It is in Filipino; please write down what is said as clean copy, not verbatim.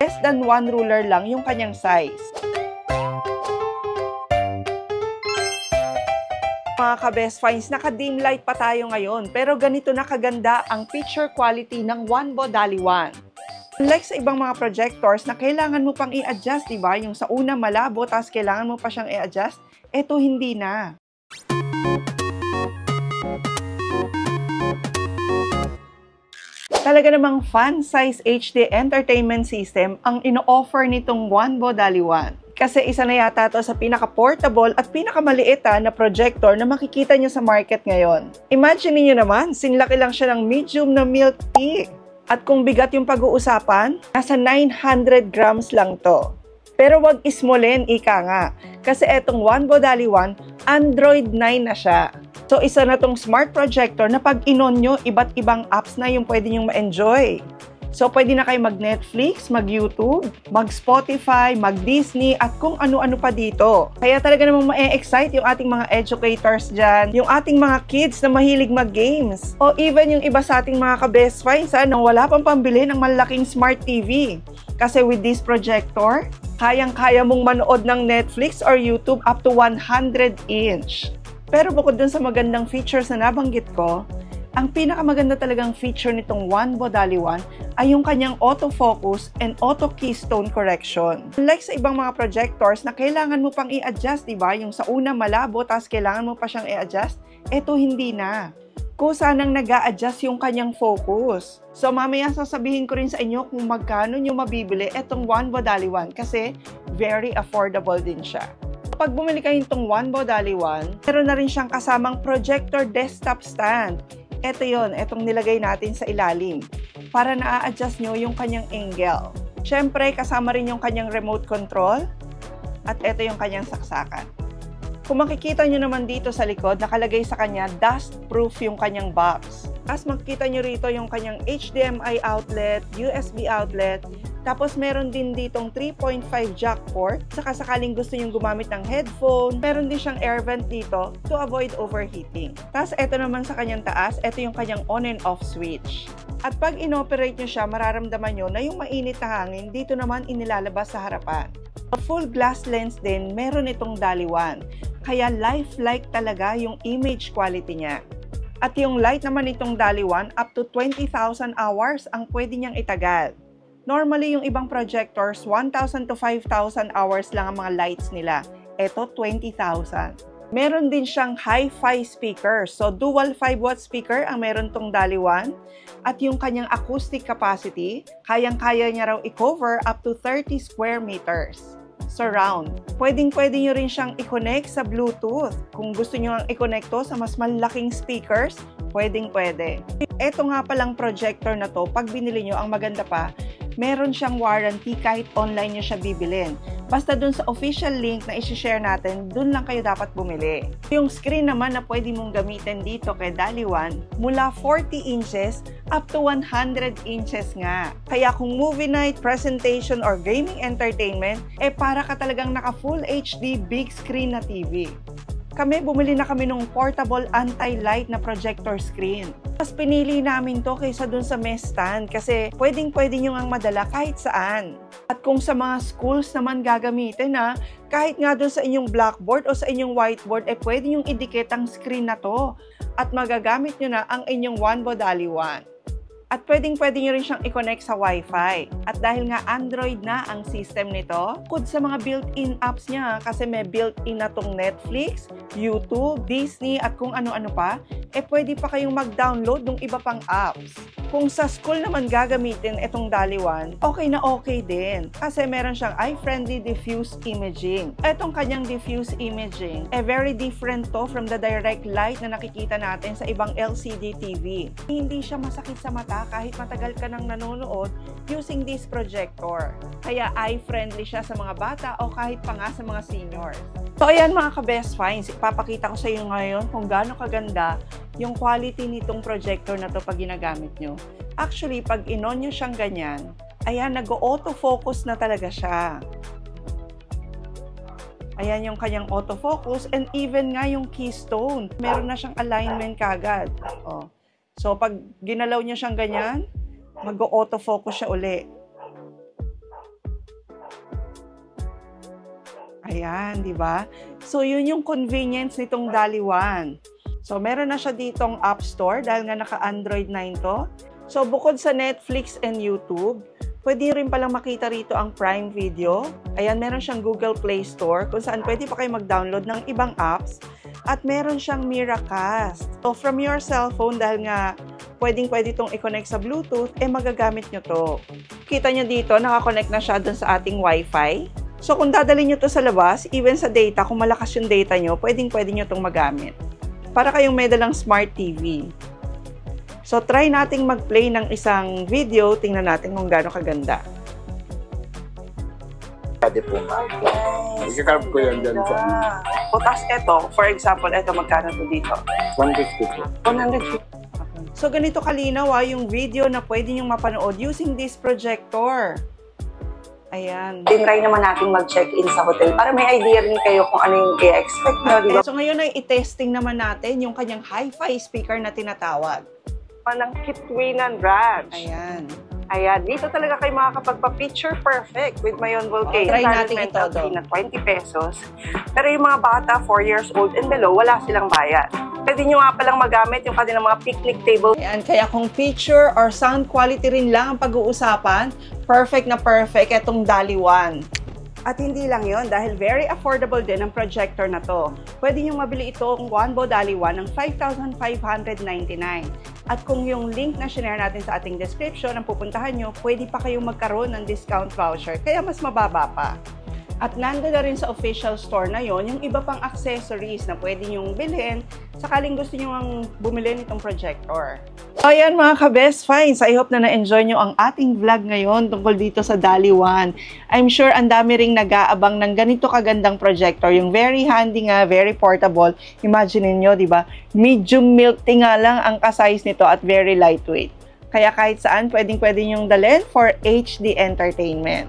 Less than 1 ruler lang yung kanyang size. Mga ka-best finds, naka-dim light pa tayo ngayon, pero ganito na kaganda ang picture quality ng Wanbo DALI-1. Unlike sa ibang mga projectors na kailangan mo pang i-adjust, diba? Yung sa una malabo, tapos kailangan mo pa siyang i-adjust, eto hindi na. Talaga namang fan-size HD entertainment system ang ino-offer nitong Wanbo DALI-1. Kasi isa na yata to sa pinaka-portable at pinakamaliit na projector na makikita nyo sa market ngayon. Imagine niyo naman, sinlaki lang siya ng medium na milk tea. At kung bigat yung pag-uusapan, nasa 900 grams lang to. Pero wag ismolin, ika nga. Kasi etong Wanbo DALI-1, Android 9 na siya. So isa na tong smart projector na pag inon nyo, iba't ibang apps na yung pwede nyong ma-enjoy. So, pwede na kayo mag-Netflix, mag-YouTube, mag-Spotify, mag-Disney, at kung ano-ano pa dito. Kaya talaga namang ma-excite yung ating mga educators dyan, yung ating mga kids na mahilig mag-games, o even yung iba sa ating mga ka-best finds nang wala pang pambili ng malaking smart TV. Kasi with this projector, kayang-kaya mong manood ng Netflix or YouTube up to 100-inch. Pero bukod dun sa magandang features na nabanggit ko, ang pinakamaganda talagang feature nitong Wanbo DALI-1 ay yung kanyang autofocus and auto keystone correction. Unlike sa ibang mga projectors na kailangan mo pang i-adjust, diba? Yung sa una malabo, tapos kailangan mo pa siyang i-adjust, eto hindi na. Kusa nang nag-a-adjust yung kanyang focus. So mamaya sasabihin ko rin sa inyo kung magkano nyo mabibili etong Wanbo DALI-1 kasi very affordable din siya. Pag bumili kayo itong Wanbo DALI-1, meron na rin siyang kasamang projector desktop stand. Ito yon, itong nilagay natin sa ilalim para na-adjust nyo yung kanyang angle. Siyempre, kasama rin yung kanyang remote control at ito yung kanyang saksakan. Kung makikita nyo naman dito sa likod, nakalagay sa kanya, dust-proof yung kanyang box. As makikita nyo rito yung kanyang HDMI outlet, USB outlet, tapos meron din ditong 3.5 jack port. Saka sakaling gusto nyong gumamit ng headphone, meron din siyang air vent dito to avoid overheating. Tapos ito naman sa kanyang taas, ito yung kanyang on and off switch. At pag inoperate nyo siya, mararamdaman nyo na yung mainit na hangin dito naman inilalabas sa harapan. A full glass lens din meron itong DALI-1. Kaya lifelike talaga yung image quality niya. At yung light naman itong DALI-1, up to 20,000 hours ang pwede niyang itagal. Normally, yung ibang projectors, 1,000 to 5,000 hours lang ang mga lights nila. Ito, 20,000. Meron din siyang hi-fi speaker. So, dual 5-watt speaker ang meron tong DALI-1. At yung kanyang acoustic capacity, kayang-kaya niya raw i-cover up to 30 square meters. Surround. Pwedeng-pwede nyo rin siyang i-connect sa Bluetooth. Kung gusto nyo ang i-connect to sa mas malaking speakers, pwedeng-pwede. Ito nga palang projector na to, pag binili nyo, ang maganda pa, meron siyang warranty kahit online nyo siya bibilin. Basta dun sa official link na isi-share natin, dun lang kayo dapat bumili. Yung screen naman na pwede mong gamitin dito kay DALI-1, mula 40 inches up to 100 inches nga. Kaya kung movie night, presentation, or gaming entertainment, para ka talagang naka full HD big screen na TV. Bumili na kami ng portable anti-light na projector screen. Mas pinili namin to kaysa dun sa mesh stand kasi pwedeng-pwede nyo ngang madala kahit saan. At kung sa mga schools naman gagamitin kahit nga dun sa inyong blackboard o sa inyong whiteboard, pwede nyong idikit ang screen na to at magagamit nyo na ang inyong Wanbo DALI-1. At pwedeng-pwede nyo rin siyang i-connect sa Wi-Fi. At dahil nga Android na ang system nito, bukod sa mga built-in apps niya, kasi may built-in na tong Netflix, YouTube, Disney, at kung ano-ano pa, pwede pa kayong mag-download ng iba pang apps. Kung sa school naman gagamitin itong DALI-1, okay na okay din. Kasi meron siyang eye-friendly diffuse imaging. Itong kanyang diffuse imaging, very different to from the direct light na nakikita natin sa ibang LCD TV. Hindi siya masakit sa mata kahit matagal ka nang nanonood using this projector. Kaya eye-friendly siya sa mga bata o kahit pa nga sa mga seniors. So ayan mga ka-best finds, ipapakita ko sa iyo ngayon kung gaano kaganda yung quality nitong projector na to pag ginagamit nyo. Actually, pag in-on nyo siyang ganyan, ayan, nag-autofocus na talaga siya. Ayan yung kanyang autofocus and even nga yung keystone. Meron na siyang alignment kagad. Oh. So, pag ginalaw nyo siyang ganyan, mag-autofocus siya uli. Ayan, di ba? So, yun yung convenience nitong DALL-E 1. So, meron na siya ditong App Store dahil nga naka-Android 9 to. So, bukod sa Netflix and YouTube, pwede rin palang makita rito ang Prime Video. Ayan, meron siyang Google Play Store kung saan pwede pa kayo mag-download ng ibang apps. At meron siyang Miracast. So, from your cellphone, dahil nga pwede itong i-connect sa Bluetooth, magagamit nyo to. Kita nyo dito, nakakonect na siya dun sa ating Wi-Fi. So, kung dadalhin nyo to sa labas, even sa data, kung malakas yung data nyo, pwede nyo itong magamit. Para kayong may dalang Smart TV. So, try nating mag-play ng isang video. Tingnan natin kung gaano kaganda. Pwede po ma'am. Ika-carve ko yan dyan sa O, tapos ito, for example, ito, magkano to dito? 150 po. 150. So, ganito kalinaw yung video na pwede nyo mapanood using this projector. Ayan. Try naman natin mag-check-in sa hotel para may idea rin kayo kung ano yung i-expect nyo, di ba? So, ngayon ay i-testing naman natin yung kanyang hi-fi speaker na tinatawag. Ng Kitwinan Ranch. Ayan. Ayan, dito talaga kayo makakapagpa-picture perfect with Mayon Volcano. Try natin ito, na 20 pesos. Pero yung mga bata, 4 years old and below, wala silang bayad. Pwede nyo nga palang magamit yung kanilang mga picnic table. Ayan, kaya kung picture or sound quality rin lang ang pag-uusapan, perfect na perfect itong DALL-E 1. At hindi lang yon dahil very affordable din ang projector na to. Pwede nyo mabili itong Wanbo DALL-E 1 ng 5,599. At kung yung link na share natin sa ating description ang pupuntahan nyo, pwede pa kayong magkaroon ng discount voucher, kaya mas mababa pa. At nando na rin sa official store na yon yung iba pang accessories na pwede nyong bilhin sakaling gusto nyo ang bumili nitong projector. So ayan mga ka-best finds, I hope na na-enjoy nyo ang ating vlog ngayon tungkol dito sa DALL-E 1. I'm sure ang dami ring nag-aabang ng ganito kagandang projector, yung very handy nga, very portable. Imagine niyo, di ba? Medium milk tea nga lang ang ka-size nito at very lightweight. Kaya kahit saan, pwedeng-pwede nyong dalhin for HD entertainment.